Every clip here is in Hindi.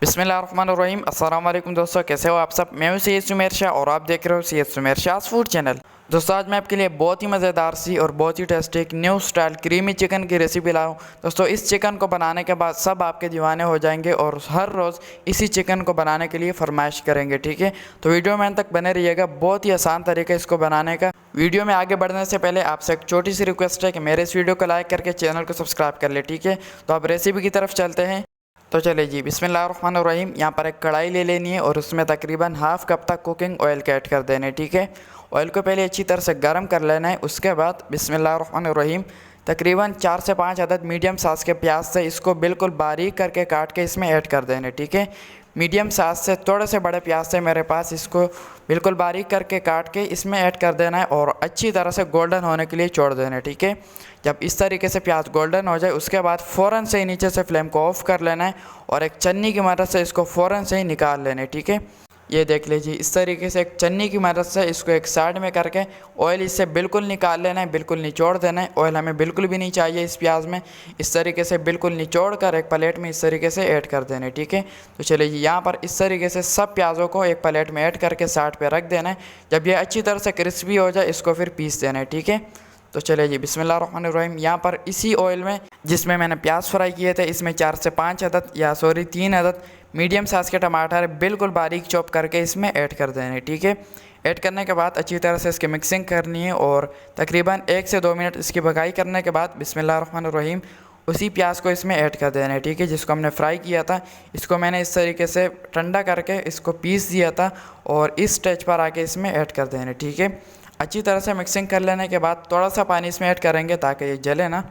बिस्मिल्लाहिर्रहमानिर्रहीम। अस्सलाम वालेकुम दोस्तों, कैसे हो आप सब। मैं हूं सैयद सुमेर शाह और आप देख रहे हो सैयद सुमेर शाह फूड चैनल। दोस्तों आज मैं आपके लिए बहुत ही मज़ेदार सी और बहुत ही टेस्टी एक न्यू स्टाइल क्रीमी चिकन की रेसिपी लाऊं। दोस्तों इस चिकन को बनाने के बाद सब आपके दीवाने हो जाएंगे और हर रोज़ इसी चिकन को बनाने के लिए फरमाइश करेंगे। ठीक है, तो वीडियो में अंत तक बने रहिएगा। बहुत ही आसान तरीका इसको बनाने का। वीडियो में आगे बढ़ने से पहले आपसे एक छोटी सी रिक्वेस्ट है कि मेरे इस वीडियो को लाइक करके चैनल को सब्सक्राइब कर ले। ठीक है, तो अब रेसिपी की तरफ चलते हैं। तो चलिए जी, बिस्मिल्लाहिर्रहमानिर्रहीम। यहाँ पर एक कढ़ाई ले लेनी है और उसमें तकरीबन हाफ़ कप तक कुकिंग ऑयल का ऐड कर देने। ठीक है, ऑयल को पहले अच्छी तरह से गर्म कर लेना है। उसके बाद बिस्मिल्लाहिर्रहमानिर्रहीम तकरीबन 4 से 5 अदद मीडियम साइज़ के प्याज से इसको बिल्कुल बारीक करके काट के इसमें ऐड कर देने। ठीक है, मीडियम साइज़ से थोड़े से बड़े प्याज से मेरे पास, इसको बिल्कुल बारीक करके काट के इसमें ऐड कर देना है और अच्छी तरह से गोल्डन होने के लिए छोड़ देना है। ठीक है, जब इस तरीके से प्याज गोल्डन हो जाए उसके बाद फ़ौरन से ही नीचे से फ्लेम को ऑफ़ कर लेना है और एक छन्नी की मदद से इसको फ़ौरन से ही निकाल लेना है। ठीक है, ये देख लीजिए इस तरीके से एक छन्नी की मदद से इसको एक साइड में करके ऑयल इससे बिल्कुल निकाल लेना है, बिल्कुल निचोड़ देना है। ऑयल हमें बिल्कुल भी नहीं चाहिए इस प्याज में। इस तरीके से बिल्कुल निचोड़ कर एक प्लेट में इस तरीके से ऐड कर देना है। ठीक है, तो चलिए जी, यहाँ पर इस तरीके से सब प्याज़ों को एक प्लेट में ऐड करके साइड पे रख देना है। जब ये अच्छी तरह से क्रिस्पी हो जाए इसको फिर पीस देना है। ठीक है, तो चलिए जी, बिस्मिल्लाहिर्रहमानिर्रहीम। यहाँ पर इसी ऑयल में जिसमें मैंने प्याज फ्राई किए थे इसमें 4 से 5 अदद 3 अदद मीडियम साइज़ के टमाटर बिल्कुल बारीक चॉप करके इसमें ऐड कर देने। ठीक है, ऐड करने के बाद अच्छी तरह से इसकी मिक्सिंग करनी है और तकरीबन 1 से 2 मिनट इसकी भगाई करने के बाद बिस्मिल्लाहिर्रहमानिर्रहीम उसी प्याज को इसमें ऐड कर देना है। ठीक है, जिसको हमने फ्राई किया था इसको मैंने इस तरीके से ठंडा करके इसको पीस दिया था और इस स्टेज पर आके इसमें ऐड कर देना है। ठीक है, अच्छी तरह से मिक्सिंग कर लेने के बाद थोड़ा सा पानी इसमें ऐड करेंगे ताकि ये जले ना।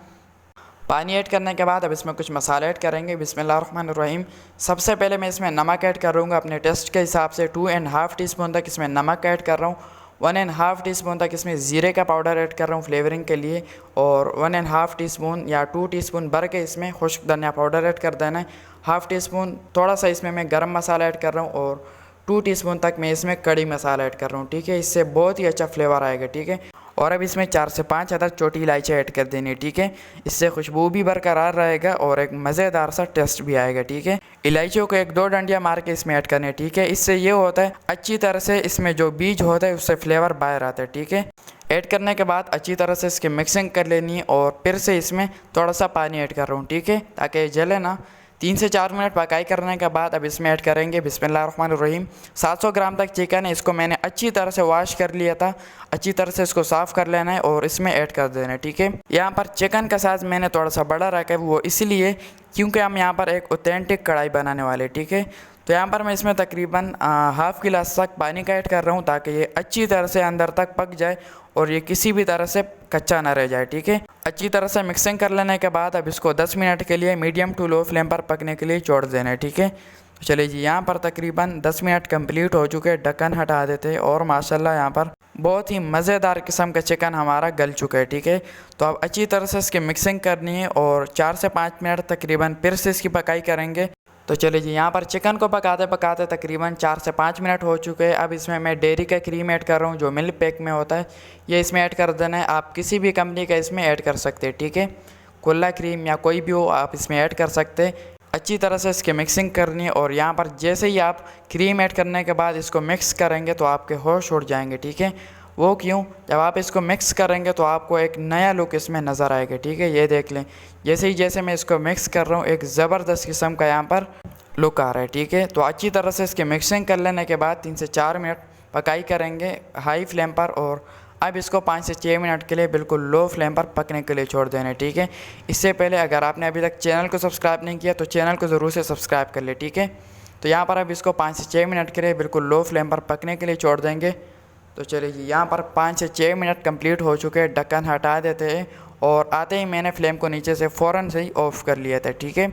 पानी ऐड करने के बाद अब इसमें कुछ मसाले ऐड करेंगे। बिस्मिल्लाहिर्रहमानिर्रहीम। सबसे पहले मैं इसमें नमक ऐड करूँगा अपने टेस्ट के हिसाब से। 2.5 टीस्पून तक इसमें नमक ऐड कर रहा हूँ। 1.5 टीस्पून तक इसमें ज़ीरे का पाउडर ऐड कर रहा हूँ फ्लेवरिंग के लिए और 1.5 टीस्पून या 2 टीस्पून भर के इसमें खुश्क धनिया पाउडर ऐड कर देना है। हाफ़ टीस्पून थोड़ा सा इसमें मैं गरम मसाला ऐड कर रहा हूँ और 2 टीस्पून तक मैं इसमें कड़ी मसाला ऐड कर रहा हूँ। ठीक है, इससे बहुत ही अच्छा फ्लेवर आएगा। ठीक है, और अब इसमें 4 से 5 अदद छोटी इलायची ऐड कर देनी है। ठीक है, इससे खुशबू भी बरकरार रहेगा और एक मज़ेदार सा टेस्ट भी आएगा। ठीक है, इलायचियों को 1-2 डंडियाँ मार के इसमें ऐड करनी है। ठीक है, इससे ये होता है अच्छी तरह से इसमें जो बीज होता है उससे फ्लेवर बाहर आता है। ठीक है, ऐड करने के बाद अच्छी तरह से इसकी मिक्सिंग कर लेनी है और फिर से इसमें थोड़ा सा पानी ऐड कर रहा हूँ। ठीक है, ताकि जले ना। 3 से 4 मिनट पकाई करने के बाद अब इसमें ऐड करेंगे बिस्मिल्लाहिर्रहमानिर्रहीम 700 ग्राम तक चिकन है। इसको मैंने अच्छी तरह से वॉश कर लिया था। अच्छी तरह से इसको साफ़ कर लेना है और इसमें ऐड कर देना है। ठीक है, यहाँ पर चिकन का साइज़ मैंने थोड़ा सा बड़ा रखा है, वो इसलिए क्योंकि हम यहाँ पर एक ऑथेंटिक कढ़ाई बनाने वाले। ठीक है, तो यहाँ पर मैं इसमें तकरीबन हाफ़ गिलास तक पानी का ऐड कर रहा हूँ ताकि ये अच्छी तरह से अंदर तक पक जाए और ये किसी भी तरह से कच्चा ना रह जाए। ठीक है, अच्छी तरह से मिक्सिंग कर लेने के बाद अब इसको 10 मिनट के लिए मीडियम टू लो फ्लेम पर पकने के लिए छोड़ देना है। ठीक है, तो चलिए जी, यहाँ पर तकरीबन 10 मिनट कंप्लीट हो चुके। ढक्कन हटा देते हैं और माशाल्लाह यहाँ पर बहुत ही मज़ेदार किस्म का चिकन हमारा गल चुका है। ठीक है, तो अब अच्छी तरह से इसकी मिक्सिंग करनी है और 4 से 5 मिनट तकरीबन फिर से इसकी पकाई करेंगे। तो चलिए जी, यहाँ पर चिकन को पकाते पकाते तकरीबन 4 से 5 मिनट हो चुके हैं। अब इसमें मैं डेयरी का क्रीम ऐड कर रहा हूँ जो मिल्क पैक में होता है, ये इसमें ऐड कर देना है। आप किसी भी कंपनी का इसमें ऐड कर सकते हैं। ठीक है, कुल्ला क्रीम या कोई भी हो आप इसमें ऐड कर सकते हैं। अच्छी तरह से इसकी मिक्सिंग करनी है और यहाँ पर जैसे ही आप क्रीम ऐड करने के बाद इसको मिक्स करेंगे तो आपके होश उड़ जाएंगे। ठीक है, वो क्यों, जब आप इसको मिक्स करेंगे तो आपको एक नया लुक इसमें नज़र आएगा। ठीक है, ये देख लें जैसे मैं इसको मिक्स कर रहा हूँ एक ज़बरदस्त किस्म का यहाँ पर लुक आ रहा है। ठीक है, तो अच्छी तरह से इसकी मिक्सिंग कर लेने के बाद 3 से 4 मिनट पकाई करेंगे हाई फ्लेम पर और अब इसको 5 से 6 मिनट के लिए बिल्कुल लो फ्लेम पर पकने के लिए छोड़ देना है। ठीक है, इससे पहले अगर आपने अभी तक चैनल को सब्सक्राइब नहीं किया तो चैनल को ज़रूर से सब्सक्राइब कर ले। ठीक है, तो यहाँ पर अब इसको 5 से 6 मिनट के लिए बिल्कुल लो फ्लेम पर पकने के लिए छोड़ देंगे। तो चलिए जी, यहाँ पर 5 से 6 मिनट कंप्लीट हो चुके हैं। ढक्कन हटा देते हैं और आते ही मैंने फ्लेम को नीचे से फ़ौरन से ही ऑफ़ कर लिया था। ठीक है,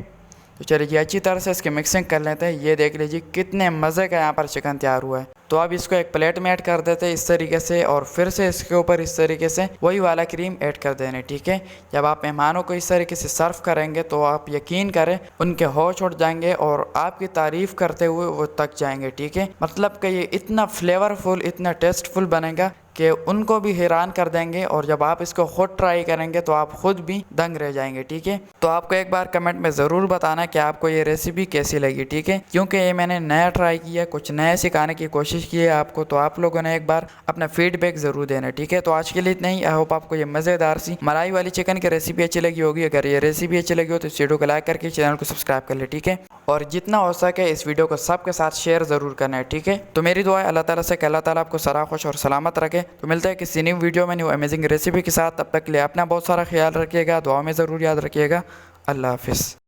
तो चलिए जी, अच्छी तरह से इसकी मिक्सिंग कर लेते हैं। ये देख लीजिए कितने मज़े का यहाँ पर चिकन तैयार हुआ है। तो अब इसको एक प्लेट में ऐड कर देते हैं इस तरीके से और फिर से इसके ऊपर इस तरीके से वही वाला क्रीम ऐड कर देने। ठीक है, जब आप मेहमानों को इस तरीके से सर्व करेंगे तो आप यकीन करें उनके होश उड़ जाएंगे और आपकी तारीफ़ करते हुए वो तक जाएंगे। ठीक है, मतलब कि ये इतना फ्लेवरफुल इतना टेस्टफुल बनेगा कि उनको भी हैरान कर देंगे, और जब आप इसको खुद ट्राई करेंगे तो आप खुद भी दंग रह जाएंगे। ठीक है, तो आपको एक बार कमेंट में ज़रूर बताना कि आपको ये रेसिपी कैसी लगी। ठीक है, क्योंकि ये मैंने नया ट्राई किया, कुछ नया सिखाने की कोशिश की है आपको, तो आप लोगों ने एक बार अपना फीडबैक ज़रूर देना। ठीक है, तो आज के लिए इतना ही। आई होप आपको ये मज़ेदार सी मलाई वाली चिकन की रेसिपी अच्छी लगी होगी। अगर ये रेसिपी अच्छी लगी हो तो इस वीडियो को लाइक करके चैनल को सब्सक्राइब कर ले। ठीक है, और जितना हो सके इस वीडियो को सबके साथ शेयर ज़रूर करना है। ठीक है, तो मेरी दुआ है अल्लाह ताला से कि अल्लाह ताला आपको सरा खुश और सलामत रखे। तो मिलते हैं किसी न्यू वीडियो में, न्यू अमेजिंग रेसिपी के साथ। तब तक के लिए अपना बहुत सारा ख्याल रखिएगा, दुआ में ज़रूर याद रखिएगा। अल्लाह हाफिज़।